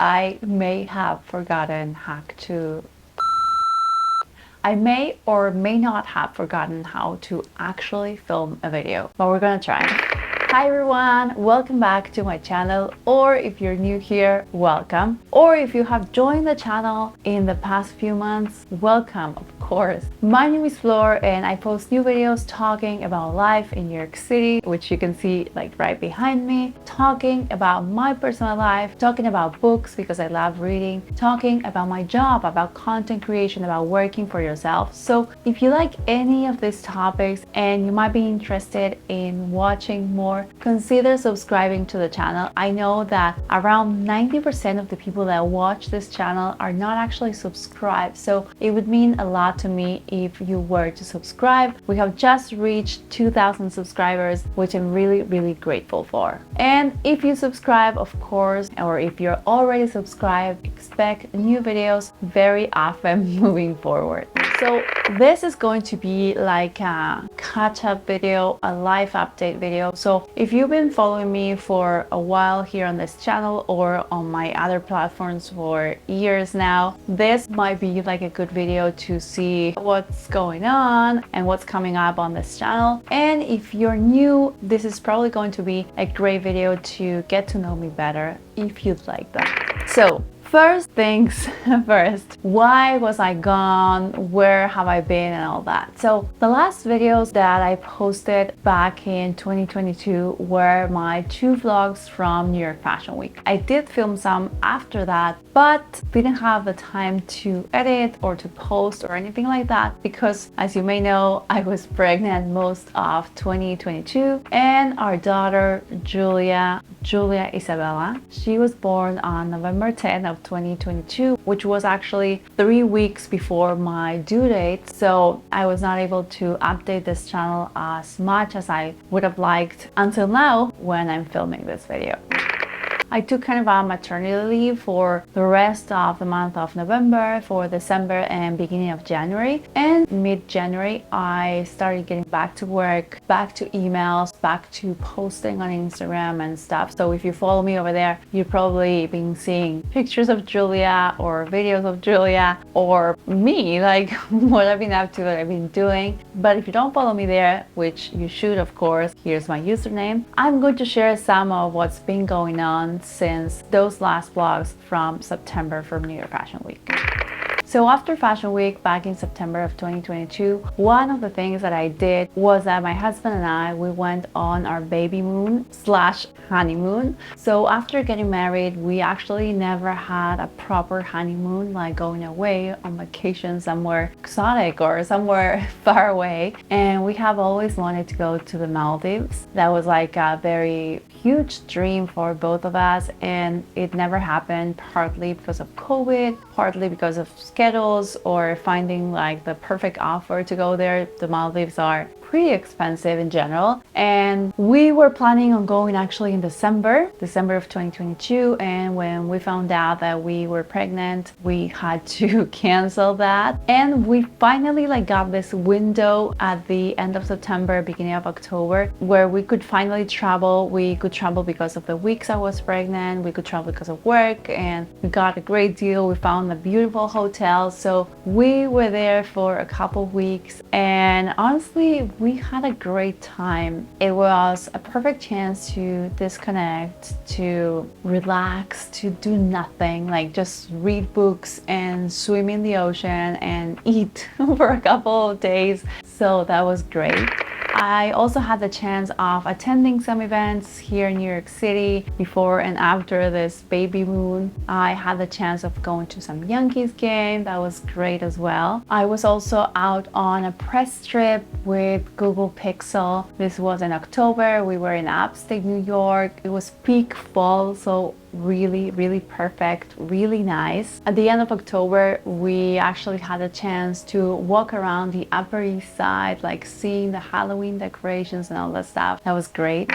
I may have forgotten how to I may or may not have forgotten how to actually film a video, but we're gonna try. Hi everyone, welcome back to my channel, or if you're new here, welcome. Or if you have joined the channel in the past few months, welcome, of course. My name is Flor and I post new videos talking about life in New York City, which you can see like right behind me, talking about my personal life, talking about books because I love reading, talking about my job, about content creation, about working for yourself. So if you like any of these topics and you might be interested in watching more, consider subscribing to the channel. I know that around 90% of the people that watch this channel are not actually subscribed, so it would mean a lot to me if you were to subscribe. We have just reached 2,000 subscribers, which I'm really grateful for. And if you subscribe, of course, or if you're already subscribed, expect new videos very often moving forward. So this is going to be like a catch-up video, a life update video. So if you've been following me for a while here on this channel or on my other platforms for years now, this might be like a good video to see what's going on and what's coming up on this channel. And if you're new, this is probably going to be a great video to get to know me better if you'd like that. So first things first, why was I gone? Where have I been and all that? So the last videos that I posted back in 2022 were my 2 vlogs from New York Fashion Week. I did film some after that, but didn't have the time to edit or to post or anything like that because, as you may know, I was pregnant most of 2022 and our daughter Julia Isabella, she was born on November 10th of 2022, which was actually 3 weeks before my due date. So I was not able to update this channel as much as I would have liked until now when I'm filming this video. I took kind of a maternity leave for the rest of the month of November, for December and beginning of January. And mid-January, I started getting back to work, back to emails, back to posting on Instagram and stuff. So if you follow me over there, you've probably been seeing pictures of Julia or videos of Julia or me, like what I've been up to, what I've been doing. But if you don't follow me there, which you should, of course, here's my username. I'm going to share some of what's been going on since those last vlogs from September from New York Fashion Week. So after Fashion Week back in September of 2022, one of the things that I did was that my husband and I, we went on our Babymoon / honeymoon. So after getting married, we actually never had a proper honeymoon, like going away on vacation somewhere exotic or somewhere far away. And we have always wanted to go to the Maldives. That was like a very huge dream for both of us, and it never happened, partly because of COVID, partly because of schedules or finding like the perfect offer to go there. The Maldives are pretty expensive in general, and we were planning on going actually in December of 2022, and when we found out that we were pregnant, we had to cancel that. And we finally like got this window at the end of September, beginning of October, where we could finally travel. We could travel because of the weeks I was pregnant, we could travel because of work, and we got a great deal. We found a beautiful hotel, so we were there for a couple weeks, and honestly we had a great time. It was a perfect chance to disconnect, to relax, to do nothing, like just read books and swim in the ocean and eat for a couple of days. So that was great. I also had the chance of attending some events here in New York City before and after this Babymoon. I had the chance of going to some Yankees game. That was great as well. I was also out on a press trip with Google Pixel. This was in October. We were in upstate New York. It was peak fall, so really perfect, really nice. At the end of October, we actually had a chance to walk around the Upper East Side, like seeing the Halloween decorations and all that stuff. That was great.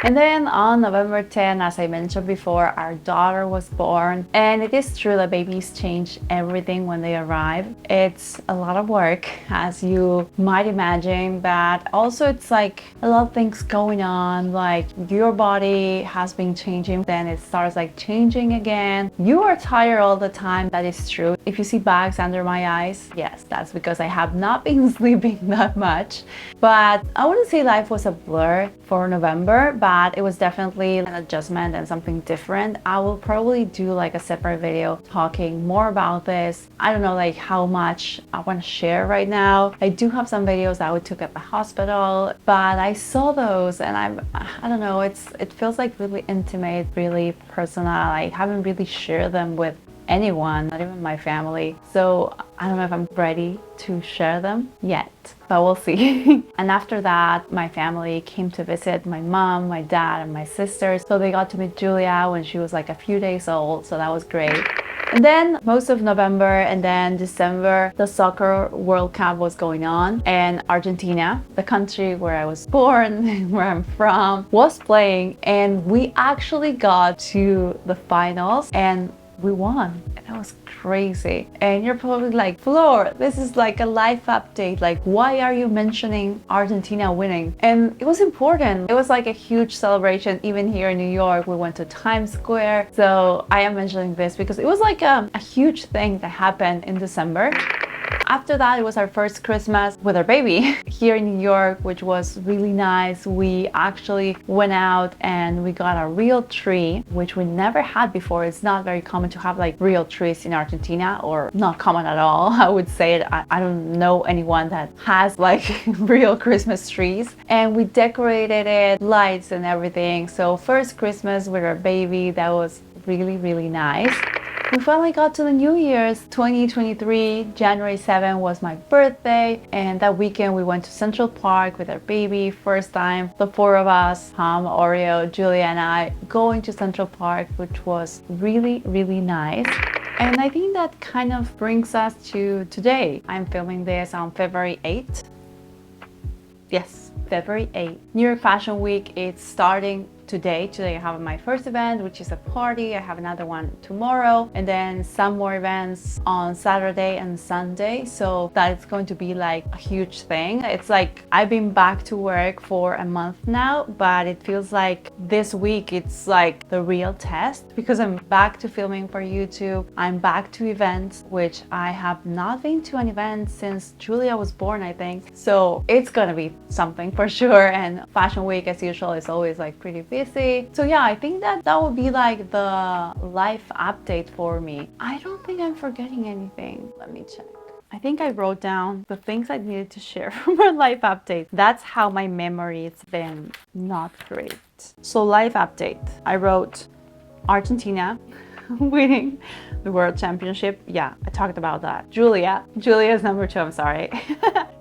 And then on November 10, as I mentioned before, our daughter was born. And it is true that babies change everything when they arrive. It's a lot of work, as you might imagine, but also it's like a lot of things going on, like your body has been changing, then it starts like changing again. You are tired all the time, that is true. If you see bags under my eyes, yes, that's because I have not been sleeping that much. But I wouldn't say life was a blur for November, but it was definitely an adjustment and something different. I will probably do like a separate video talking more about this. I don't know like how much I want to share right now. I do have some videos that we took at the hospital, but I saw those and I don't know, it feels like really intimate, really personal. I haven't really shared them with anyone, not even my family. So I don't know if I'm ready to share them yet, but we'll see. And after that, my family came to visit, my mom, my dad, and my sisters. So they got to meet Julia when she was like a few days old. So that was great. And then most of November and then December, the soccer World Cup was going on, and Argentina, the country where I was born, where I'm from, was playing, and we actually got to the finals and we won. And that was crazy. And you're probably like, Flor, this is like a life update. Like, why are you mentioning Argentina winning? And it was important. It was like a huge celebration. Even here in New York, we went to Times Square. So I am mentioning this because it was like a huge thing that happened in December. After that, it was our first Christmas with our baby here in New York, which was really nice. We actually went out and we got a real tree, which we never had before. It's not very common to have like real trees in Argentina, or not common at all. I would say it. I don't know anyone that has like real Christmas trees. And we decorated it, lights and everything. So first Christmas with our baby, that was really, really nice. We finally got to the New Year's 2023. January 7 was my birthday, and that weekend we went to Central Park with our baby. First time, the four of us, Tom, Oreo, Julia, and I, going to Central Park, which was really, really nice. And I think that kind of brings us to today. I'm filming this on February 8th. Yes, February 8th. New York Fashion Week is starting today. Today I have my first event, which is a party. I have another one tomorrow, and then some more events on Saturday and Sunday. So that is going to be like a huge thing. It's like I've been back to work for a month now, but it feels like this week it's like the real test, because I'm back to filming for YouTube. I'm back to events, which I have not been to an event since Julia was born, I think. So it's gonna be something for sure. And Fashion Week, as usual, is always like pretty busy. So yeah, I think that would be like the life update for me. I don't think I'm forgetting anything. Let me check. I think I wrote down the things I needed to share from my life update. That's how my memory's been not great. So life update. I wrote Argentina winning the World Championship. Yeah, I talked about that. Julia's number 2, I'm sorry.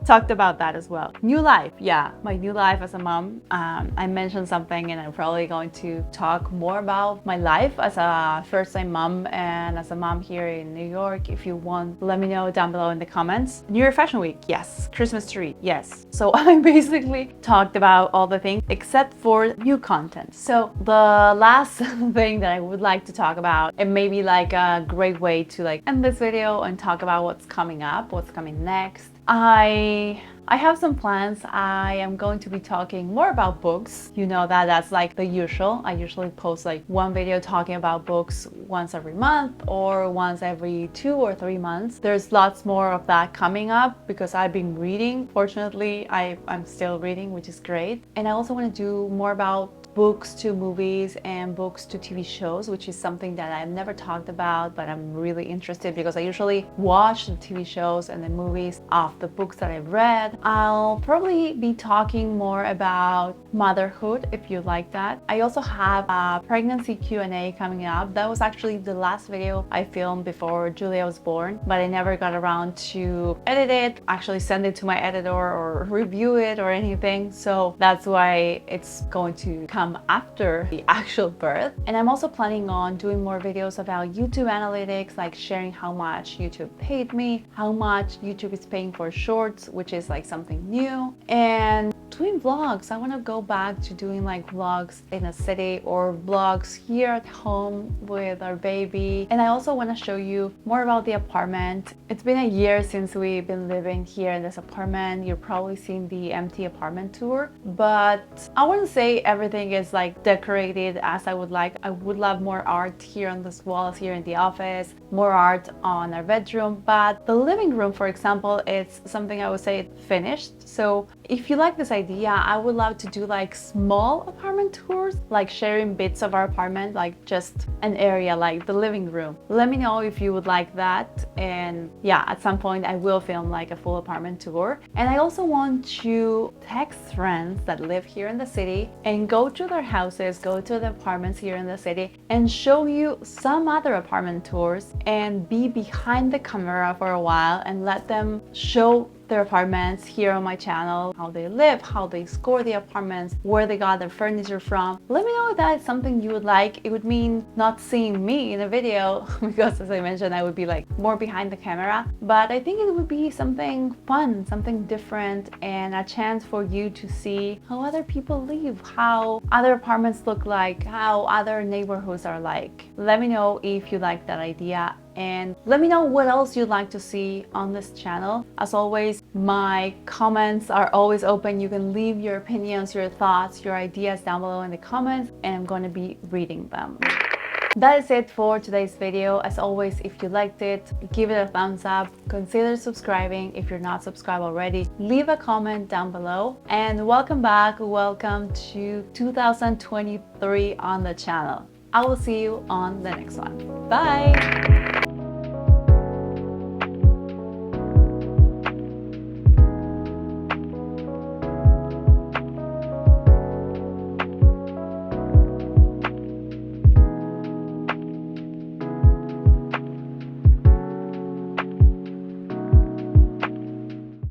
Talked about that as well. New life, yeah, my new life as a mom. I mentioned something, and I'm probably going to talk more about my life as a first-time mom and as a mom here in New York. If you want, let me know down below in the comments. New Year Fashion Week, yes. Christmas tree, yes. So I basically talked about all the things except for new content. So the last thing that I would like to talk about, and maybe like a great way to like end this video and talk about what's coming up, what's coming next. I have some plans. I am going to be talking more about books. You know that's like the usual. I usually post like one video talking about books once every month or once every 2 or 3 months. There's lots more of that coming up because I've been reading. Fortunately, I'm still reading, which is great. And I also want to do more about books to movies and books to TV shows, which is something that I've never talked about, but I'm really interested because I usually watch the TV shows and the movies of the books that I've read. I'll probably be talking more about motherhood if you like that. I also have a pregnancy Q&A coming up. That was actually the last video I filmed before Julia was born, but I never got around to edit it, actually send it to my editor or review it or anything. So that's why it's going to come come after the actual birth. And I'm also planning on doing more videos about YouTube analytics, like sharing how much YouTube paid me, how much YouTube is paying for shorts, which is like something new, and doing vlogs. I want to go back to doing like vlogs in a city or vlogs here at home with our baby. And I also want to show you more about the apartment. It's been a year since we've been living here in this apartment. You've probably seen the empty apartment tour, but I wouldn't say everything is like decorated as I would like. I would love more art here on this walls here in the office, more art on our bedroom, but the living room, for example, it's something I would say finished. So if you like this idea, I would love to do like small apartment tours, like sharing bits of our apartment, like just an area like the living room. Let me know if you would like that. And yeah, at some point I will film like a full apartment tour. And I also want to text friends that live here in the city and go to their houses, go to the apartments here in the city and show you some other apartment tours and be behind the camera for a while and let them show their apartments here on my channel, how they live, how they score the apartments, where they got their furniture from. Let me know if that is something you would like. It would mean not seeing me in a video because, as I mentioned, I would be like more behind the camera, but I think it would be something fun, something different, and a chance for you to see how other people live, how other apartments look like, how other neighborhoods are like. Let me know if you like that idea, and let me know what else you'd like to see on this channel. As always, my comments are always open. You can leave your opinions, your thoughts, your ideas down below in the comments, and I'm going to be reading them. That is it for today's video. As always, if you liked it, give it a thumbs up. Consider subscribing if you're not subscribed already. Leave a comment down below. And welcome back. Welcome to 2023 on the channel. I will see you on the next one. Bye!